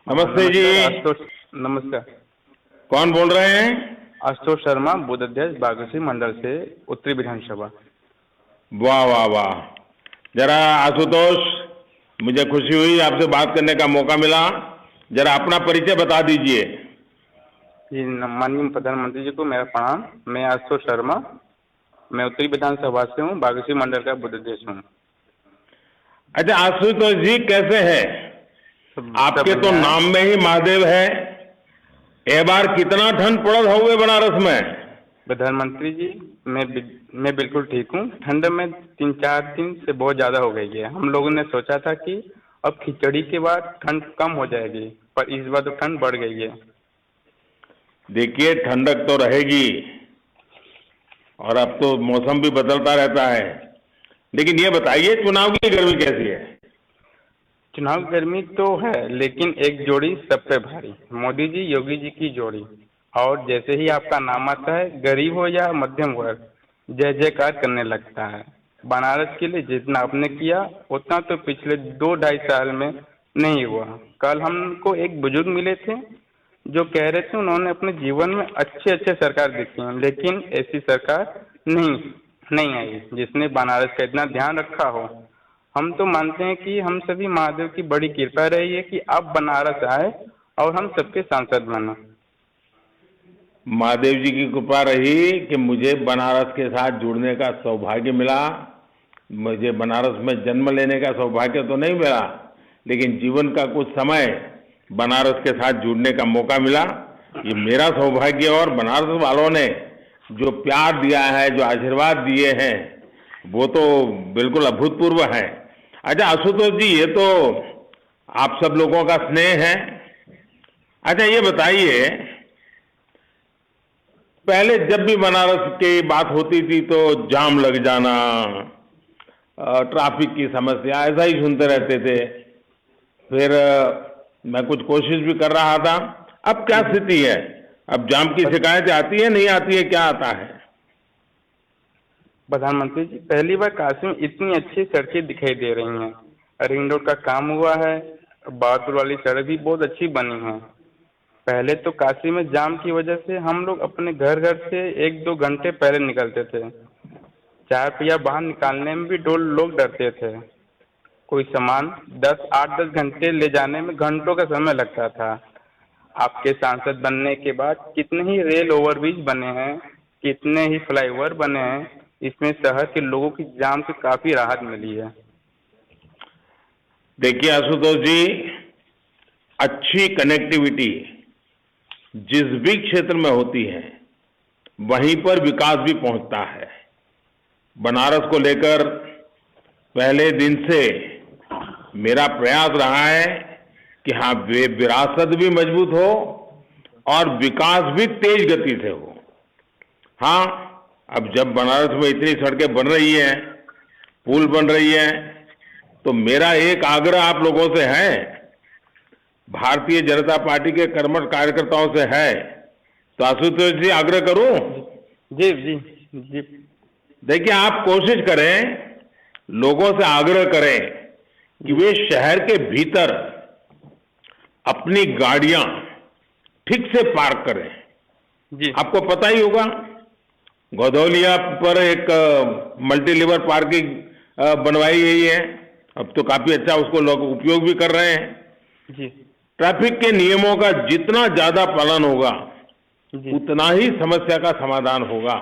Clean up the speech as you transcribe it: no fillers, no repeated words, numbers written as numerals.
नमस्ते जी। नमस्कार आशुतोष। नमस्कार। कौन बोल रहे हैं? आशुतोष शर्मा, बूथ अध्यक्ष बागेश्वरी मंडल से, उत्तरी विधानसभा। वाह वाह वाह। जरा आशुतोष, मुझे खुशी हुई आपसे बात करने का मौका मिला। जरा अपना परिचय बता दीजिए। जी, माननीय प्रधानमंत्री जी को मेरा प्रणाम। मैं आशुतोष शर्मा, मैं उत्तरी विधानसभा से हूँ, बागेश्वरी मंडल का बूथ अध्यक्ष हूँ। अच्छा आशुतोष जी, कैसे हैं? आपके तो बढ़िया है। नाम में ही महादेव है। ए बार कितना ठंड पड़ल हुए बनारस में? प्रधानमंत्री जी, मैं बिल्कुल ठीक हूँ। ठंड में 3-4 दिन से बहुत ज़्यादा हो गई है। हम लोगों ने सोचा था कि अब खिचड़ी के बाद ठंड कम हो जाएगी, पर इस बार तो ठंड बढ़ गई है। देखिए, ठंडक तो रहेगी और अब तो मौसम भी बदलता रहता है, लेकिन ये बताइए चुनाव की गर्मी कैसी है? चुनाव गर्मी तो है, लेकिन एक जोड़ी सब पे भारी, मोदी जी योगी जी की जोड़ी। और जैसे ही आपका नाम आता है, गरीब हो या मध्यम वर्ग, जय जयकार करने लगता है। बनारस के लिए जितना आपने किया उतना तो पिछले 2-2.5 साल में नहीं हुआ। कल हमको एक बुजुर्ग मिले थे जो कह रहे थे उन्होंने अपने जीवन में अच्छे अच्छे सरकार देखी हैं, लेकिन ऐसी सरकार नहीं नहीं आई जिसने बनारस का इतना ध्यान रखा हो। हम तो मानते हैं कि हम सभी महादेव की बड़ी कृपा रही है कि आप बनारस आए और हम सबके सांसद बना। महादेव जी की कृपा रही कि मुझे बनारस के साथ जुड़ने का सौभाग्य मिला। मुझे बनारस में जन्म लेने का सौभाग्य तो नहीं मिला, लेकिन जीवन का कुछ समय बनारस के साथ जुड़ने का मौका मिला। ये मेरा सौभाग्य, और बनारस वालों ने जो प्यार दिया है, जो आशीर्वाद दिए हैं, वो तो बिल्कुल अभूतपूर्व है। अच्छा आशुतोष जी, ये तो आप सब लोगों का स्नेह है। अच्छा ये बताइए, पहले जब भी बनारस की बात होती थी तो जाम लग जाना, ट्रैफिक की समस्या, ऐसा ही सुनते रहते थे। फिर मैं कुछ कोशिश भी कर रहा था। अब क्या स्थिति है? अब जाम की शिकायत आती है, नहीं आती है, क्या आता है? प्रधानमंत्री जी, पहली बार काशी में इतनी अच्छी सड़कें दिखाई दे रही हैं। रिंग रोड का काम हुआ है, बहादुर वाली सड़क भी बहुत अच्छी बनी है। पहले तो काशी में जाम की वजह से हम लोग अपने घर से 1-2 घंटे पहले निकलते थे। 4 पहिया बाहर निकालने में भी लोग डरते थे। कोई सामान 8-10 घंटे ले जाने में घंटों का समय लगता था। आपके सांसद बनने के बाद कितने ही रेल ओवरब्रिज बने हैं, कितने ही फ्लाईओवर बने हैं। इसमें शहर के लोगों की जाम से काफी राहत मिली है। देखिए आशुतोष जी, अच्छी कनेक्टिविटी जिस भी क्षेत्र में होती है वहीं पर विकास भी पहुंचता है। बनारस को लेकर पहले दिन से मेरा प्रयास रहा है कि हाँ, विरासत भी मजबूत हो और विकास भी तेज गति से हो। हाँ, अब जब बनारस में इतनी सड़कें बन रही हैं, पुल बन रही हैं, तो मेरा एक आग्रह आप लोगों से है, भारतीय जनता पार्टी के कर्मठ कार्यकर्ताओं से है, तो आशुतोष जी आग्रह करूं? जी जी जी। देखिए, आप कोशिश करें, लोगों से आग्रह करें कि वे शहर के भीतर अपनी गाड़ियां ठीक से पार्क करें। जी, आपको पता ही होगा, गौधौलिया पर एक मल्टी लेवल पार्किंग बनवाई गई है। अब तो काफी अच्छा उसको लोग उपयोग भी कर रहे हैं। जी, ट्रैफिक के नियमों का जितना ज्यादा पालन होगा जी। उतना ही समस्या का समाधान होगा।